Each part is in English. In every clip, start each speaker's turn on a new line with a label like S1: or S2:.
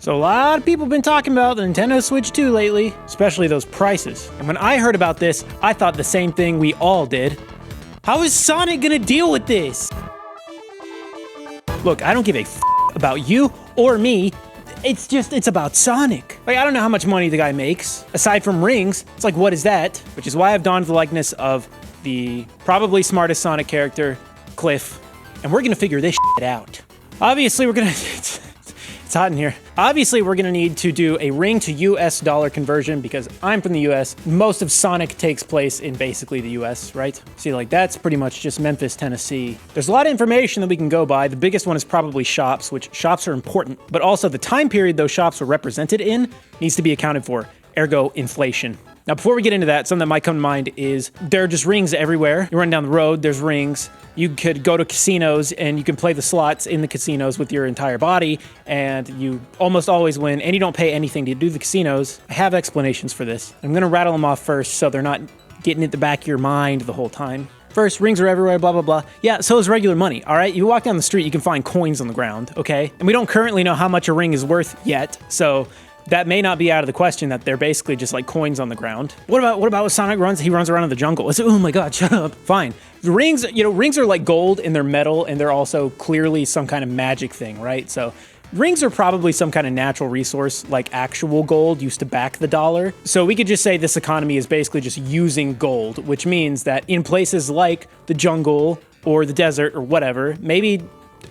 S1: So a lot of people have been talking about the Nintendo Switch 2 lately, especially those prices. And when I heard about this, I thought the same thing we all did. How is Sonic gonna deal with this? Look, I don't give a about you or me. It's about Sonic. Like, I don't know how much money the guy makes. Aside from rings, it's like, what is that? Which is why I've donned the likeness of the probably smartest Sonic character, Cliff. And we're gonna figure this shit out. Obviously, we're gonna... It's hot in here. Obviously, we're gonna need to do a ring to US dollar conversion because I'm from the US. Most of Sonic takes place in basically the US, right? See, like that's pretty much just Memphis, Tennessee. There's a lot of information that we can go by. The biggest one is probably shops, which shops are important, but also the time period those shops were represented in needs to be accounted for, ergo inflation. Now, before we get into that, something that might come to mind is there are just rings everywhere. You run down the road, there's rings. You could go to casinos and you can play the slots in the casinos with your entire body and you almost always win and you don't pay anything to do the casinos. I have explanations for this. I'm gonna rattle them off first so they're not getting at the back of your mind the whole time. First, rings are everywhere, blah, blah, blah. Yeah, so is regular money, all right? You walk down the street, you can find coins on the ground, okay? And we don't currently know how much a ring is worth yet, so that may not be out of the question that they're basically just like coins on the ground. What about when Sonic runs? He runs around in the jungle. It's, oh my God, shut up. Fine. The rings, rings are like gold and they're metal and they're also clearly some kind of magic thing, right? So rings are probably some kind of natural resource like actual gold used to back the dollar. So we could just say this economy is basically just using gold, which means that in places like the jungle or the desert or whatever, maybe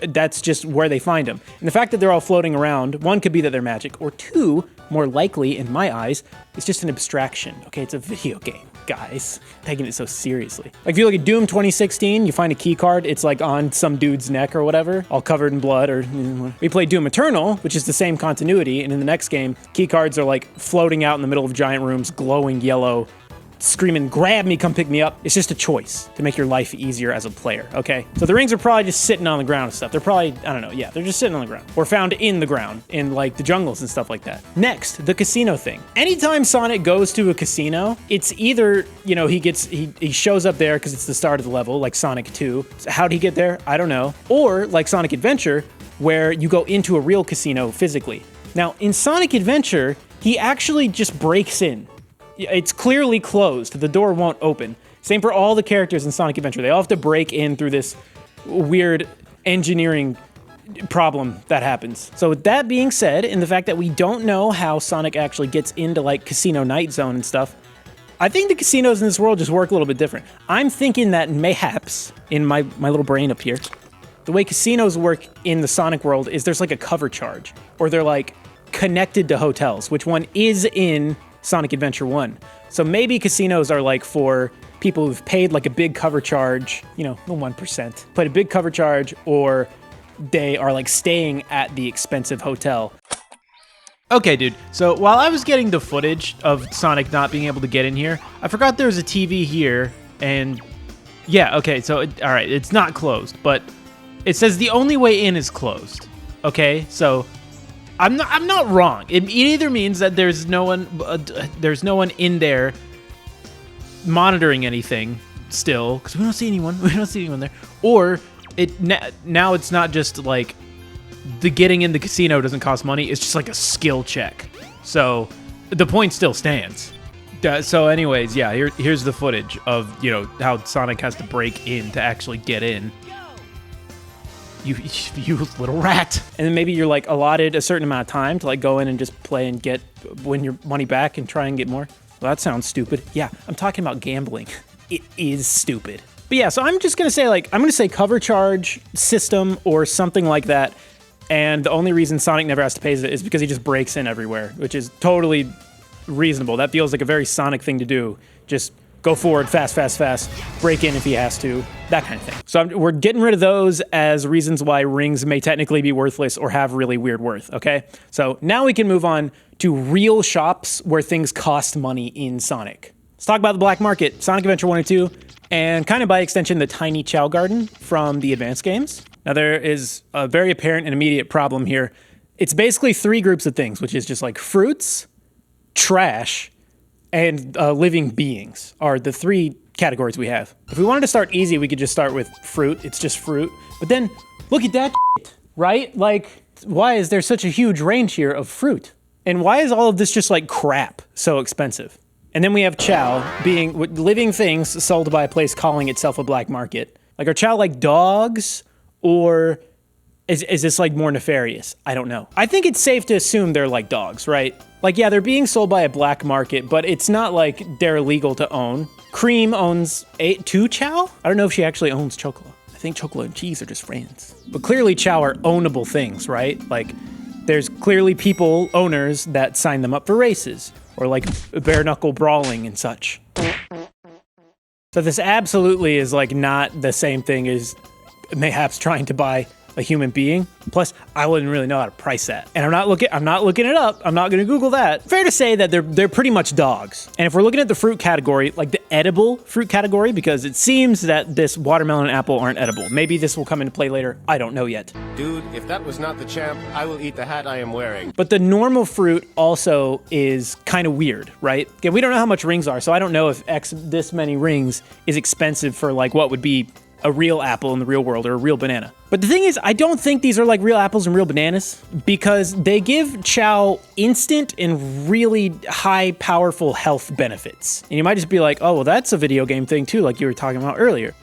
S1: that's just where they find them. And the fact that they're all floating around, one could be that they're magic, or two, more likely in my eyes, it's just an abstraction. Okay, it's a video game, guys. Taking it so seriously. Like if you look at Doom 2016, you find a key card, it's like on some dude's neck or whatever, all covered in blood, or we play Doom Eternal, which is the same continuity, and in the next game, key cards are like floating out in the middle of giant rooms, glowing yellow, screaming, grab me, come pick me up. It's just a choice to make your life easier as a player, okay? So the rings are probably just sitting on the ground and stuff. They're probably, I don't know, yeah, they're just sitting on the ground. Or found in the ground, in like the jungles and stuff like that. Next, the casino thing. Anytime Sonic goes to a casino, it's either, he shows up there because it's the start of the level, like Sonic 2. So how'd he get there? I don't know. Or like Sonic Adventure, where you go into a real casino physically. Now, in Sonic Adventure, he actually just breaks in. It's clearly closed. The door won't open. Same for all the characters in Sonic Adventure. They all have to break in through this weird engineering problem that happens. So with that being said, and the fact that we don't know how Sonic actually gets into like Casino Night Zone and stuff, I think the casinos in this world just work a little bit different. I'm thinking that mayhaps, in my little brain up here, the way casinos work in the Sonic world is there's like a cover charge, or they're like connected to hotels, which one is in Sonic Adventure 1. So maybe casinos are like for people who've paid like a big cover charge, the 1%, paid a big cover charge, or they are like staying at the expensive hotel. Okay, dude, so while I was getting the footage of Sonic not being able to get in here, I forgot there was a TV here, and yeah, okay, so, all right, it's not closed, but it says the only way in is closed, okay? So I'm not wrong. It either means that there's no one in there monitoring anything still, because we don't see anyone. We don't see anyone there. Or now it's not just like the getting in the casino doesn't cost money. It's just like a skill check. So the point still stands. So anyways, yeah, here's the footage of how Sonic has to break in to actually get in. You little rat. And then maybe you're like allotted a certain amount of time to like go in and just play and win your money back and try and get more. Well, that sounds stupid. Yeah, I'm talking about gambling. It is stupid. But yeah, so I'm just gonna say I'm gonna say cover charge system or something like that. And the only reason Sonic never has to pay it is because he just breaks in everywhere, which is totally reasonable. That feels like a very Sonic thing to do. Just go forward, fast, break in if he has to, that kind of thing. So we're getting rid of those as reasons why rings may technically be worthless or have really weird worth, okay? So now we can move on to real shops where things cost money in Sonic. Let's talk about the black market, Sonic Adventure 1 and 2, and kind of by extension, the Tiny Chow Garden from the advanced games. Now there is a very apparent and immediate problem here. It's basically three groups of things, which is just like fruits, trash, and living beings are the three categories we have. If we wanted to start easy, we could just start with fruit. It's just fruit. But then, look at that shit, right? Like, why is there such a huge range here of fruit? And why is all of this just like crap so expensive? And then we have chow being living things sold by a place calling itself a black market. Like, are chow like dogs, or is this like more nefarious? I don't know. I think it's safe to assume they're like dogs, right? Like, yeah, they're being sold by a black market, but it's not like they're illegal to own. Cream owns 2 chow? I don't know if she actually owns Chocola. I think Chocola and Cheese are just friends. But clearly chow are ownable things, right? Like, there's clearly owners that sign them up for races, or like bare knuckle brawling and such. So this absolutely is like not the same thing as mayhaps trying to buy a human being. Plus, I wouldn't really know how to price that. And I'm not looking it up. I'm not gonna Google that. Fair to say that they're pretty much dogs. And if we're looking at the fruit category, like the edible fruit category, because it seems that this watermelon and apple aren't edible. Maybe this will come into play later. I don't know yet.
S2: Dude, if that was not the champ, I will eat the hat I am wearing.
S1: But the normal fruit also is kind of weird, right? Again, we don't know how much rings are, so I don't know if this many rings is expensive for like what would be a real apple in the real world or a real banana. But the thing is, I don't think these are like real apples and real bananas, because they give chow instant and really high, powerful health benefits. And you might just be like, oh, well, that's a video game thing too, like you were talking about earlier.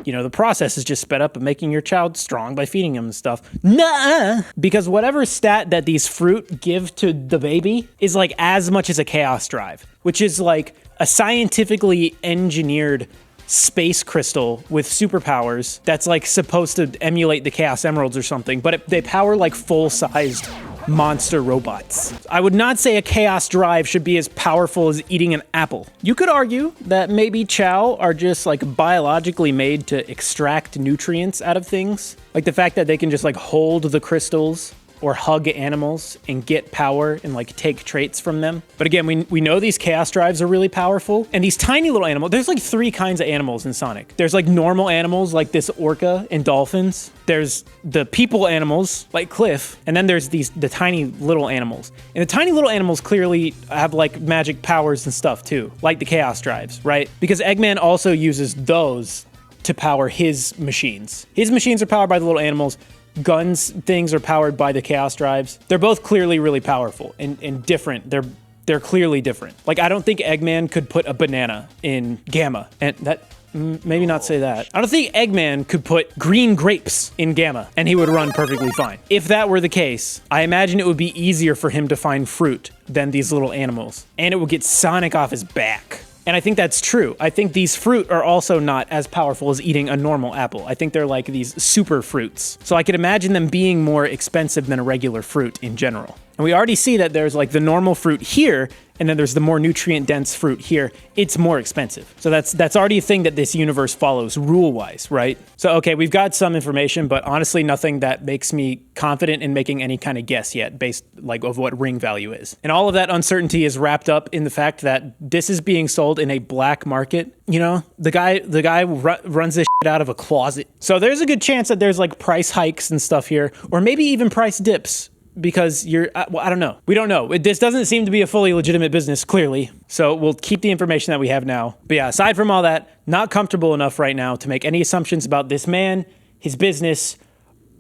S1: You know, the process is just sped up of making your child strong by feeding him and stuff. Nuh-uh! Because whatever stat that these fruit give to the baby is like as much as a chaos drive, which is like a scientifically engineered space crystal with superpowers that's like supposed to emulate the Chaos Emeralds or something, but they power like full-sized monster robots. I would not say a Chaos Drive should be as powerful as eating an apple. You could argue that maybe chow are just like biologically made to extract nutrients out of things. Like the fact that they can just like hold the crystals or hug animals and get power and like take traits from them. But again, we know these Chaos Drives are really powerful, and these tiny little animals, there's like 3 kinds of animals in Sonic. There's like normal animals like this orca and dolphins. There's the people animals like Cliff, and then there's the tiny little animals. And the tiny little animals clearly have like magic powers and stuff too, like the Chaos Drives, right? Because Eggman also uses those to power his machines. His machines are powered by the little animals. Guns things are powered by the Chaos Drives. They're both clearly really powerful and different. They're clearly different. Like, I don't think Eggman could put a banana in Gamma, and that maybe not say that. I don't think Eggman could put green grapes in Gamma, and he would run perfectly fine. If that were the case, I imagine it would be easier for him to find fruit than these little animals, and it would get Sonic off his back. And I think that's true. I think these fruit are also not as powerful as eating a normal apple. I think they're like these super fruits. So I could imagine them being more expensive than a regular fruit in general. And we already see that there's like the normal fruit here, and then there's the more nutrient-dense fruit here. It's more expensive. So that's already a thing that this universe follows rule-wise, right? So, okay, we've got some information, but honestly nothing that makes me confident in making any kind of guess yet based like of what ring value is. And all of that uncertainty is wrapped up in the fact that this is being sold in a black market. You know, the guy runs this shit out of a closet. So there's a good chance that there's like price hikes and stuff here, or maybe even price dips. Because well, I don't know. We don't know. This doesn't seem to be a fully legitimate business, clearly. So we'll keep the information that we have now. But yeah, aside from all that, not comfortable enough right now to make any assumptions about this man, his business,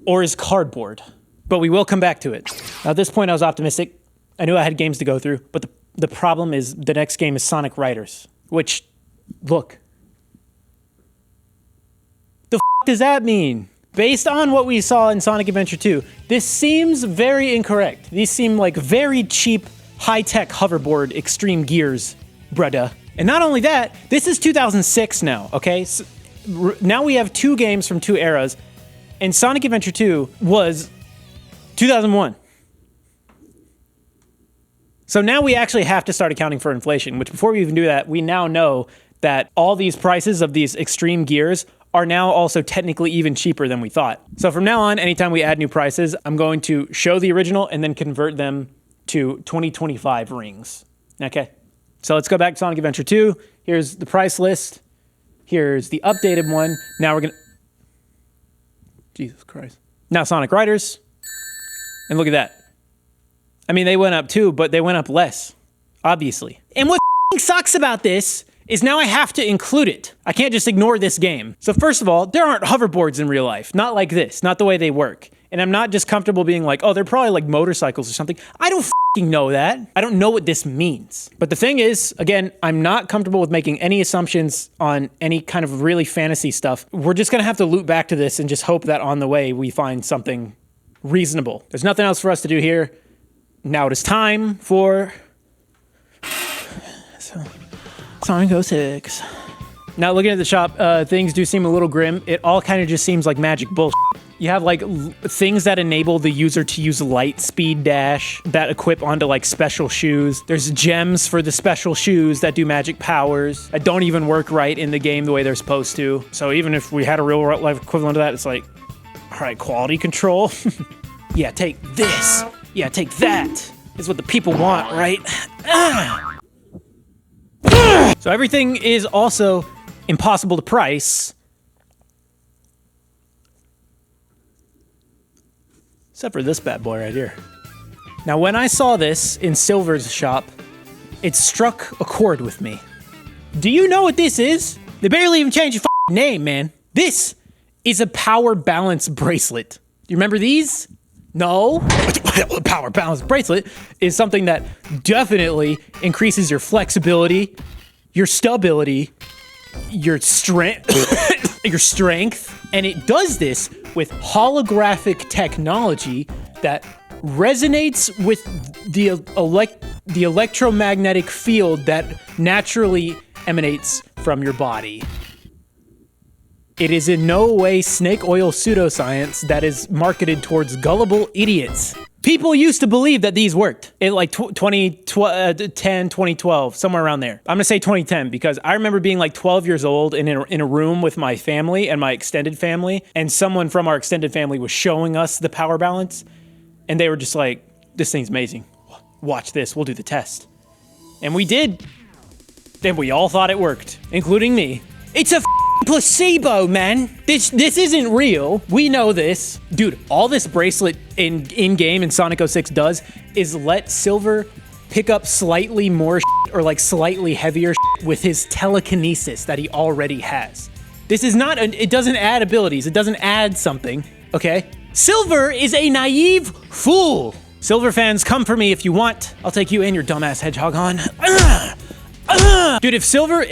S1: or his cardboard. But we will come back to it. Now, at this point, I was optimistic. I knew I had games to go through. But the problem is the next game is Sonic Riders. Which, look. The f*** does that mean? Based on what we saw in Sonic Adventure 2, this seems very incorrect. These seem like very cheap, high-tech hoverboard extreme gears, brudda. And not only that, this is 2006 now, okay? So, now we have 2 games from 2 eras, and Sonic Adventure 2 was 2001. So now we actually have to start accounting for inflation, which before we even do that, we now know that all these prices of these extreme gears are now also technically even cheaper than we thought. So from now on, anytime we add new prices, I'm going to show the original and then convert them to 2025 rings. Okay, so let's go back to Sonic Adventure 2. Here's the price list. Here's the updated one. Now we're gonna... Jesus Christ. Now Sonic Riders. And look at that. I mean, they went up too, but they went up less, obviously. And what sucks about this is now I have to include it. I can't just ignore this game. So first of all, there aren't hoverboards in real life. Not like this, not the way they work. And I'm not just comfortable being like, oh, they're probably like motorcycles or something. I don't fucking know that. I don't know what this means. But the thing is, again, I'm not comfortable with making any assumptions on any kind of really fantasy stuff. We're just gonna have to loop back to this and just hope that on the way we find something reasonable. There's nothing else for us to do here. Now it is time for Sonic 06. Now looking at the shop, things do seem a little grim. It all kind of just seems like magic bullshit. You have like things that enable the user to use light speed dash that equip onto like special shoes. There's gems for the special shoes that do magic powers that don't even work right in the game the way they're supposed to. So even if we had a real life equivalent of that, it's like, all right, quality control. Yeah, take this. Yeah, take that. Is what the people want, right? So everything is also impossible to price. Except for this bad boy right here. Now, when I saw this in Silver's shop, it struck a chord with me. Do you know what this is? They barely even changed your name, man. This is a power balance bracelet. You remember these? No. A power balance bracelet is something that definitely increases your flexibility, your stability, your strength, and it does this with holographic technology that resonates with the electromagnetic field that naturally emanates from your body. It is in no way snake oil pseudoscience that is marketed towards gullible idiots. People used to believe that these worked in like 2010, 2012, somewhere around there. I'm gonna say 2010 because I remember being like 12 years old and in a room with my family and my extended family, and someone from our extended family was showing us the power balance, and they were just like, this thing's amazing. Watch this, we'll do the test. And we did. Then we all thought it worked, including me. It's a placebo, man. This isn't real. We know this. Dude, all this bracelet in-game in Sonic 06 does is let Silver pick up slightly more or like slightly heavier with his telekinesis that he already has. This is not, it doesn't add abilities. It doesn't add something, okay? Silver is a naive fool. Silver fans, come for me if you want. I'll take you and your dumbass hedgehog on. Dude, if Silver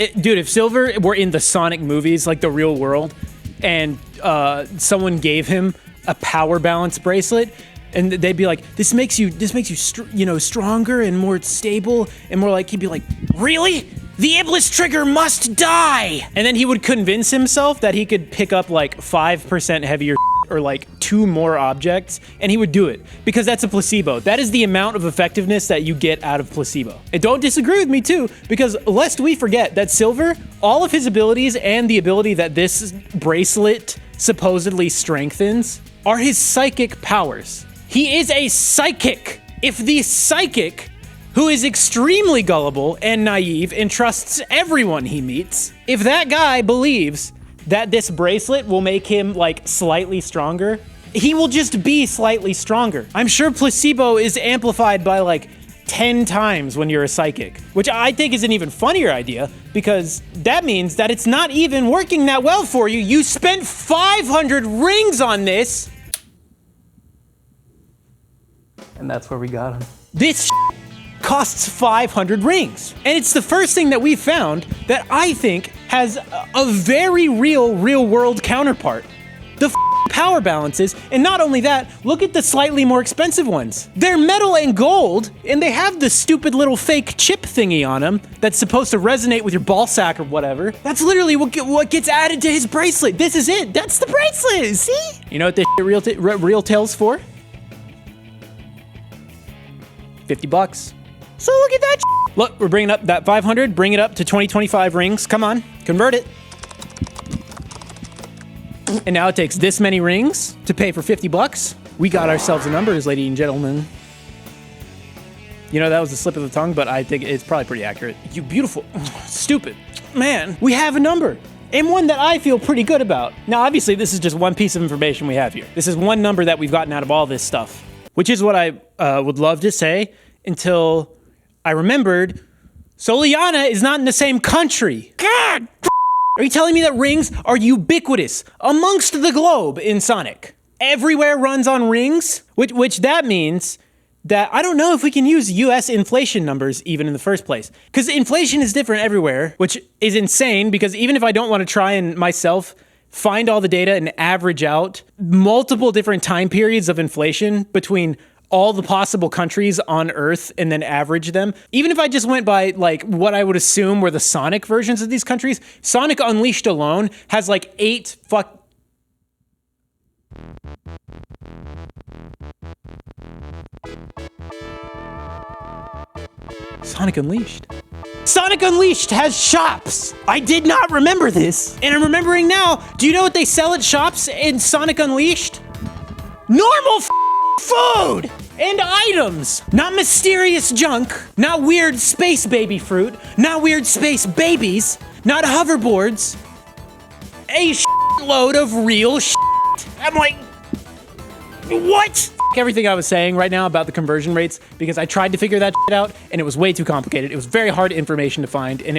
S1: were in the Sonic movies, like the real world, and someone gave him a power balance bracelet, and they'd be like, this makes you stronger and more stable, and more like, he'd be like, really? The Iblis trigger must die! And then he would convince himself that he could pick up like 5% heavier or like 2 more objects, and he would do it because that's a placebo. That is the amount of effectiveness that you get out of placebo. And don't disagree with me too, because lest we forget that Silver, all of his abilities and the ability that this bracelet supposedly strengthens are his psychic powers. He is a psychic. If the psychic, who is extremely gullible and naive and trusts everyone he meets, if that guy believes that this bracelet will make him like slightly stronger, he will just be slightly stronger. I'm sure placebo is amplified by like 10 times when you're a psychic, which I think is an even funnier idea because that means that it's not even working that well for you. You spent 500 rings on this. And that's where we got him. This costs 500 rings. And it's the first thing that we found that I think has a very real world counterpart. The power balances, and not only that, look at the slightly more expensive ones. They're metal and gold, and they have the stupid little fake chip thingy on them that's supposed to resonate with your ball sack or whatever. That's literally what gets added to his bracelet. This is it. That's the bracelet. See? You know what this real tail's for? $50. So look at that. Look, we're bringing up that 500. Bring it up to 2025 rings. Come on, convert it. And now it takes this many rings to pay for $50. We got ourselves a numbers, ladies and gentlemen. You know, that was a slip of the tongue, but I think it's probably pretty accurate. You beautiful, stupid man. We have a number, and one that I feel pretty good about. Now, obviously, this is just one piece of information we have here. This is one number that we've gotten out of all this stuff, which is what I would love to say until I remembered Soleanna is not in the same country. God! Are you telling me that rings are ubiquitous amongst the globe in Sonic? everywhere runs on rings, which that means that I don't know if we can use US inflation numbers even in the first place. Because inflation is different everywhere, which is insane because even if I don't want to try and myself find all the data and average out multiple different time periods of inflation between all the possible countries on Earth and then average them. Even if I just went by like what I would assume were the Sonic versions of these countries, Sonic Unleashed alone has like 8 Sonic Unleashed. Sonic Unleashed has shops. I did not remember this, and I'm remembering now. Do you know what they sell at shops in Sonic Unleashed? Normal food and items. Not mysterious junk. Not weird space baby fruit. Not weird space babies. Not hoverboards. A load of real shit. I'm like, what? Everything I was saying right now about the conversion rates because I tried to figure that shit out and it was way too complicated. It was very hard information to find and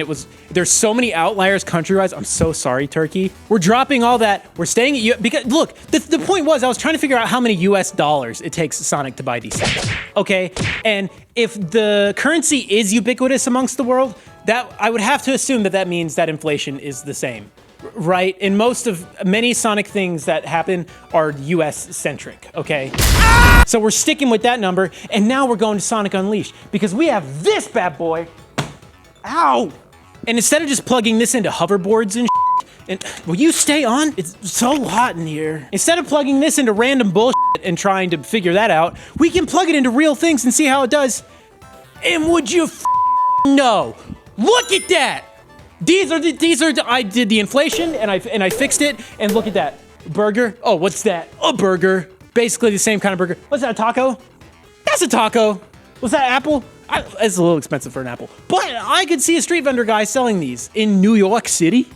S1: there's so many outliers country-wise. I'm so sorry, Turkey. We're dropping all that. We're staying at because look, the point was I was trying to figure out how many US dollars it takes Sonic to buy these things. Okay? And if the currency is ubiquitous amongst the world, that I would have to assume that means that inflation is the same. Right? And many Sonic things that happen are US centric, okay? So we're sticking with that number, and now we're going to Sonic Unleashed because we have this bad boy. Ow! And instead of just plugging this into hoverboards and and will you stay on? It's so hot in here. Instead of plugging this into random bullshit and trying to figure that out, we can plug it into real things and see how it does. And would you know? Look at that! I did the inflation and I fixed it and look at that. Burger. Oh, what's that? A burger. Basically the same kind of burger. What's that, a taco? That's a taco. What's that, apple? It's a little expensive for an apple. But I could see a street vendor guy selling these in New York City.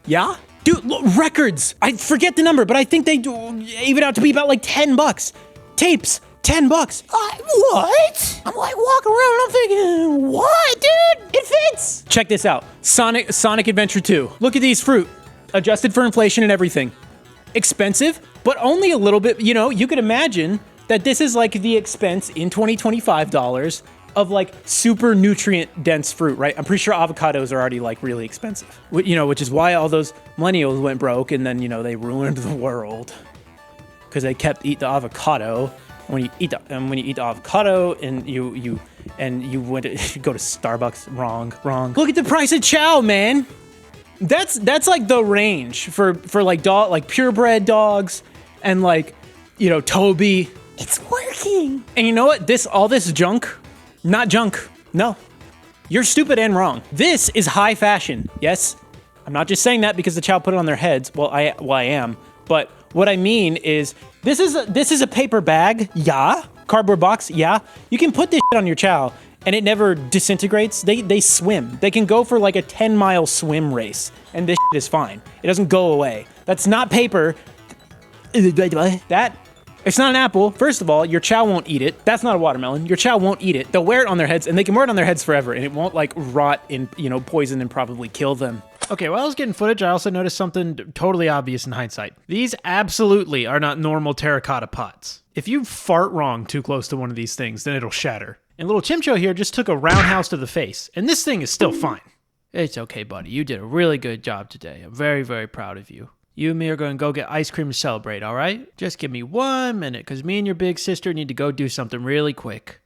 S1: Yeah? Dude, look, records. I forget the number, but I think they even out to be about like $10. Tapes. $10. What? I'm like walking around and I'm thinking, what, dude? It fits. Check this out. Sonic Adventure 2. Look at these fruit. Adjusted for inflation and everything. Expensive, but only a little bit. You know, you could imagine that this is like the expense in 2025 dollars of like super nutrient dense fruit, right? I'm pretty sure avocados are already like really expensive. You know, which is why all those millennials went broke and then, you know, they ruined the world because they kept eating the avocado. When you eat the avocado and you went to go to Starbucks, wrong. Look at the price of chow, man. That's like the range for like purebred dogs and like, you know, Toby. It's working. And you know what? All this junk, not junk. No, you're stupid and wrong. This is high fashion. Yes, I'm not just saying that because the chow put it on their heads. Well, I am, but what I mean is. This is a paper bag, yeah. Cardboard box, yeah. You can put this shit on your chow and it never disintegrates. They swim. They can go for like a 10-mile swim race and this shit is fine. It doesn't go away. That's not paper. It's not an apple. First of all, your chow won't eat it. That's not a watermelon. Your chow won't eat it. They'll wear it on their heads and they can wear it on their heads forever and it won't like rot in, you know, poison and probably kill them. Okay, while I was getting footage, I also noticed something totally obvious in hindsight. These absolutely are not normal terracotta pots. If you fart wrong too close to one of these things, then it'll shatter. And little Chimcho here just took a roundhouse to the face, and this thing is still fine. It's okay, buddy. You did a really good job today. I'm very, very proud of you. You and me are going to go get ice cream to celebrate, all right? Just give me 1 minute, because me and your big sister need to go do something really quick.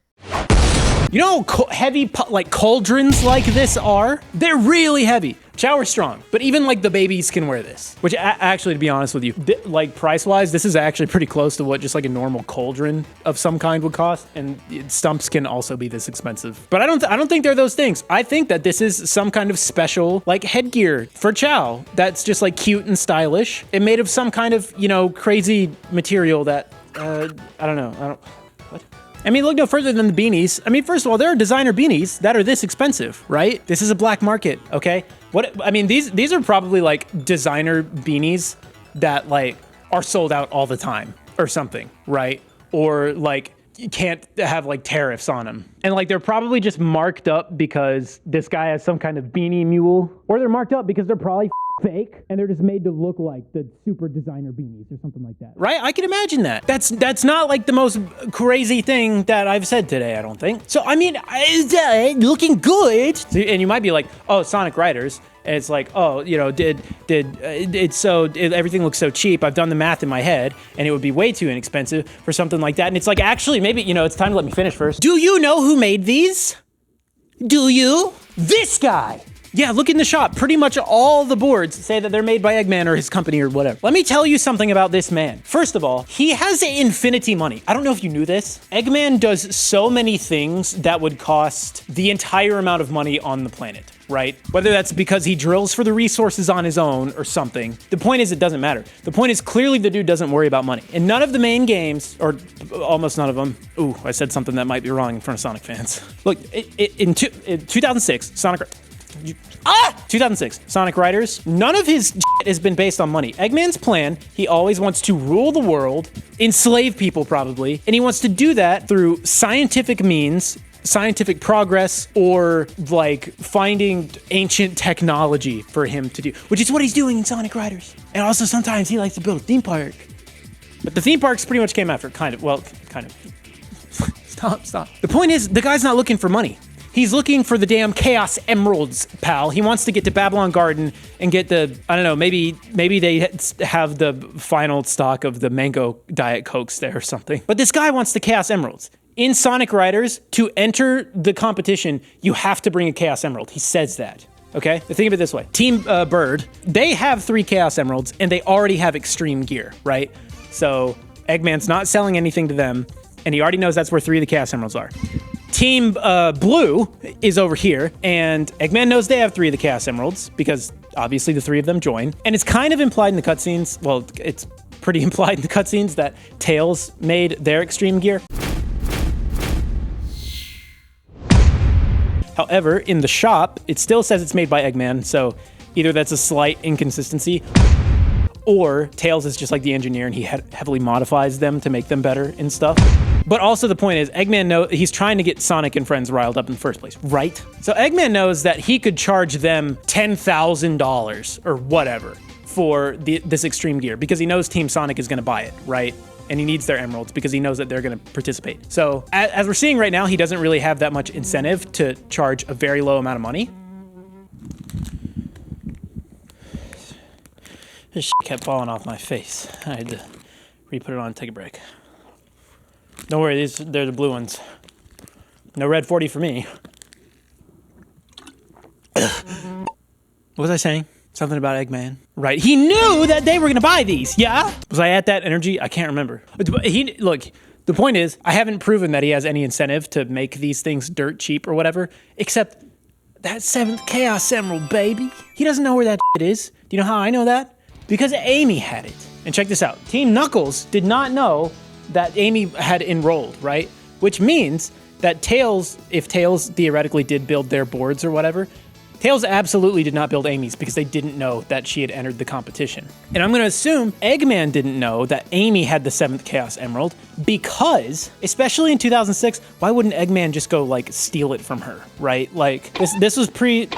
S1: You know how heavy, like, cauldrons like this are? They're really heavy. Shower strong, but even, like, the babies can wear this. Which, actually, to be honest with you, like, price-wise, this is actually pretty close to what just, like, a normal cauldron of some kind would cost, and stumps can also be this expensive. But I don't think they're those things. I think that this is some kind of special, like, headgear for chow that's just, like, cute and stylish. It made of some kind of, you know, crazy material that, I don't know. What? I mean, look no further than the beanies. I mean, first of all, there are designer beanies that are this expensive, right? This is a black market, okay? I mean, these are probably like designer beanies that like are sold out all the time or something, right? Or like you can't have like tariffs on them. And like they're probably just marked up because this guy has some kind of beanie mule, or they're marked up because they're probably fake, and they're just made to look like the super designer beanies or something like that. Right? I can imagine that. That's not like the most crazy thing that I've said today, I don't think. So, I mean, looking good. And you might be like, oh, Sonic Riders. And it's like, oh, you know, everything looks so cheap. I've done the math in my head, and it would be way too inexpensive for something like that. And it's like, actually, maybe, you know, it's time to let me finish first. Do you know who made these? Do you? This guy. Yeah, look in the shop. Pretty much all the boards say that they're made by Eggman or his company or whatever. Let me tell you something about this man. First of all, he has infinity money. I don't know if you knew this. Eggman does so many things that would cost the entire amount of money on the planet, right? Whether that's because he drills for the resources on his own or something. The point is, it doesn't matter. The point is, clearly the dude doesn't worry about money. In none of the main games, or almost none of them, ooh, I said something that might be wrong in front of Sonic fans. Look, in 2006, 2006, Sonic Riders, none of his shit has been based on money. Eggman's plan, he always wants to rule the world, enslave people probably, and he wants to do that through scientific means, scientific progress, or like finding ancient technology for him to do, which is what he's doing in Sonic Riders. And also sometimes he likes to build a theme park. But the theme parks pretty much came after, kind of. Stop. The point is, the guy's not looking for money. He's looking for the damn Chaos Emeralds, pal. He wants to get to Babylon Garden and get the, I don't know, maybe they have the final stock of the mango Diet Cokes there or something. But this guy wants the Chaos Emeralds. In Sonic Riders, to enter the competition, you have to bring a Chaos Emerald. He says that. Okay? Think of it this way. Team Bird, they have 3 Chaos Emeralds, and they already have extreme gear, right? So Eggman's not selling anything to them, and he already knows that's where 3 of the Chaos Emeralds are. Team Blue is over here, and Eggman knows they have 3 of the Chaos Emeralds, because obviously the 3 of them join. And it's kind of implied in the cutscenes, well, it's pretty implied in the cutscenes that Tails made their extreme gear. However, in the shop, it still says it's made by Eggman, so either that's a slight inconsistency, or Tails is just like the engineer and he heavily modifies them to make them better and stuff. But also the point is, Eggman he's trying to get Sonic and friends riled up in the first place, right? So Eggman knows that he could charge them $10,000 or whatever for this extreme gear because he knows Team Sonic is gonna buy it, right? And he needs their emeralds because he knows that they're gonna participate. So as we're seeing right now, he doesn't really have that much incentive to charge a very low amount of money. This shit kept falling off my face. I had to re-put it on and take a break. Don't worry, they're the blue ones. No red 40 for me. What was I saying? Something about Eggman. Right, he knew that they were gonna buy these, yeah? Was I at that energy? I can't remember. Look, the point is, I haven't proven that he has any incentive to make these things dirt cheap or whatever, except that 7th Chaos Emerald, baby. He doesn't know where that shit is. Do you know how I know that? Because Amy had it. And check this out. Team Knuckles did not know that Amy had enrolled, right? Which means that Tails, if Tails theoretically did build their boards or whatever, Tails absolutely did not build Amy's because they didn't know that she had entered the competition. And I'm gonna assume Eggman didn't know that Amy had the 7th Chaos Emerald because, especially in 2006, why wouldn't Eggman just go like steal it from her, right? Like this was pre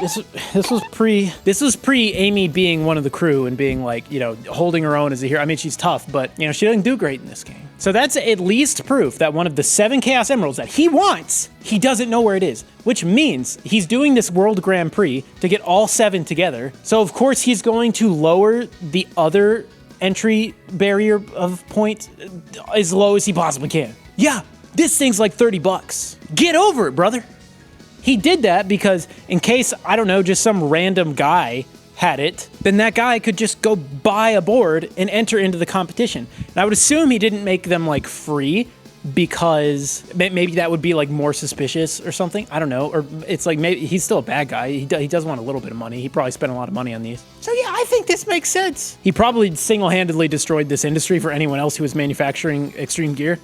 S1: Amy being one of the crew and being like, you know, holding her own as a hero. I mean, she's tough, but you know, she doesn't do great in this game. So that's at least proof that one of the 7 Chaos Emeralds that he wants, he doesn't know where it is, which means he's doing this World Grand Prix to get all 7 together. So of course he's going to lower the other entry barrier of point as low as he possibly can. Yeah, this thing's like 30 bucks. Get over it, brother. He did that because in case, I don't know, just some random guy had it, then that guy could just go buy a board and enter into the competition. And I would assume he didn't make them like free because maybe that would be like more suspicious or something. I don't know. Or it's like maybe he's still a bad guy. He does want a little bit of money. He probably spent a lot of money on these. So yeah, I think this makes sense. He probably single-handedly destroyed this industry for anyone else who was manufacturing extreme gear.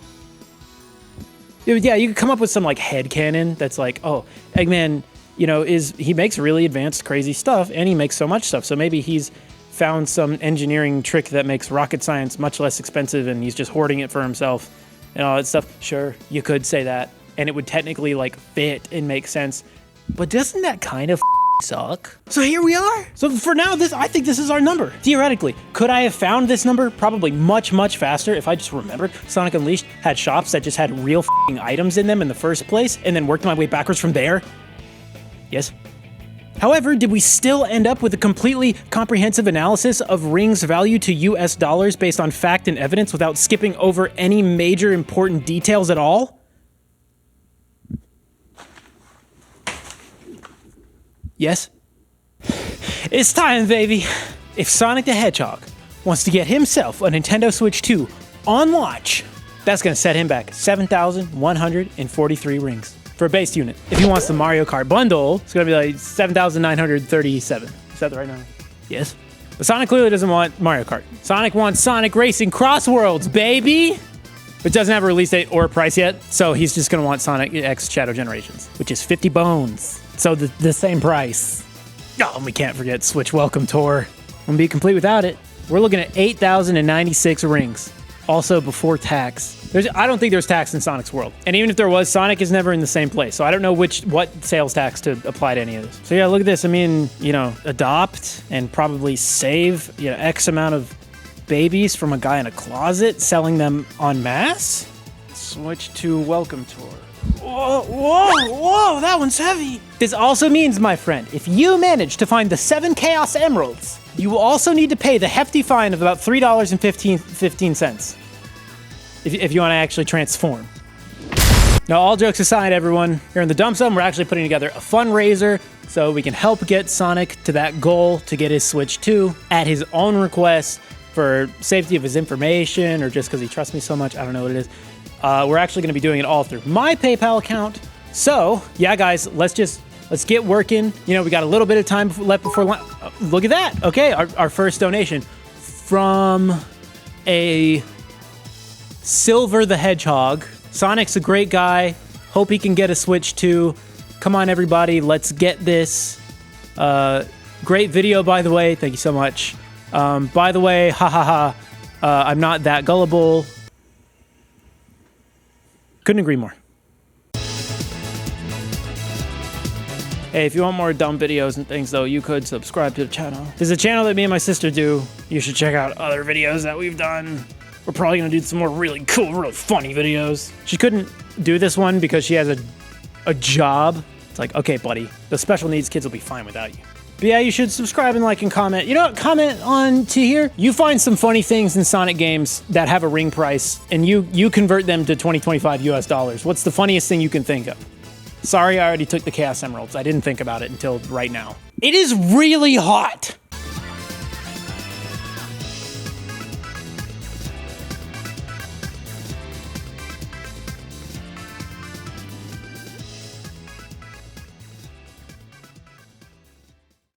S1: Yeah, you could come up with some like headcanon that's like, oh, Eggman, you know, he makes really advanced, crazy stuff, and he makes so much stuff. So maybe he's found some engineering trick that makes rocket science much less expensive, and he's just hoarding it for himself and all that stuff. Sure, you could say that, and it would technically like fit and make sense. But doesn't that kind of suck. So here we are. So for now, I think this is our number. Theoretically, could I have found this number probably much, much faster if I just remembered Sonic Unleashed had shops that just had real items in them in the first place and then worked my way backwards from there? Yes. However, did we still end up with a completely comprehensive analysis of Ring's value to US dollars based on fact and evidence without skipping over any major important details at all? Yes? It's time, baby. If Sonic the Hedgehog wants to get himself a Nintendo Switch 2 on launch, that's gonna set him back 7,143 rings for a base unit. If he wants the Mario Kart bundle, it's gonna be like 7,937. Is that the right number? Yes. But Sonic clearly doesn't want Mario Kart. Sonic wants Sonic Racing Cross Worlds, baby! It doesn't have a release date or a price yet, so he's just gonna want Sonic X Shadow Generations, which is 50 bones. So the same price. Oh, and we can't forget Switch Welcome Tour. Won't be complete without it. We're looking at 8,096 rings. Also before tax. I don't think there's tax in Sonic's world. And even if there was, Sonic is never in the same place. So I don't know what sales tax to apply to any of this. So yeah, look at this. I mean, adopt and probably save, X amount of babies from a guy in a closet selling them en masse. Switch to Welcome Tour. Whoa, that one's heavy. This also means, my friend, if you manage to find the 7 Chaos Emeralds, you will also need to pay the hefty fine of about $3.15 if you want to actually transform. Now, all jokes aside, everyone, here in the Dump Zone, we're actually putting together a fundraiser so we can help get Sonic to that goal to get his Switch 2 at his own request for safety of his information or just because he trusts me so much. I don't know what it is. We're actually going to be doing it all through my PayPal account. So, yeah, guys, let's get working. We got a little bit of time left before lunch. Look at that. Okay, our first donation from a Silver the Hedgehog. Sonic's a great guy. Hope he can get a Switch 2. Come on, everybody. Let's get this. Great video, by the way. Thank you so much. By the way, I'm not that gullible. Couldn't agree more. Hey, if you want more dumb videos and things, though, you could subscribe to the channel. There's a channel that me and my sister do. You should check out other videos that we've done. We're probably gonna do some more really cool, really funny videos. She couldn't do this one because she has a job. It's like, okay, buddy, the special needs kids will be fine without you. But yeah, you should subscribe and like and comment. You know what? Comment on to here. You find some funny things in Sonic games that have a ring price, and you convert them to 2025 US dollars. What's the funniest thing you can think of? Sorry, I already took the Chaos Emeralds. I didn't think about it until right now. It is really hot.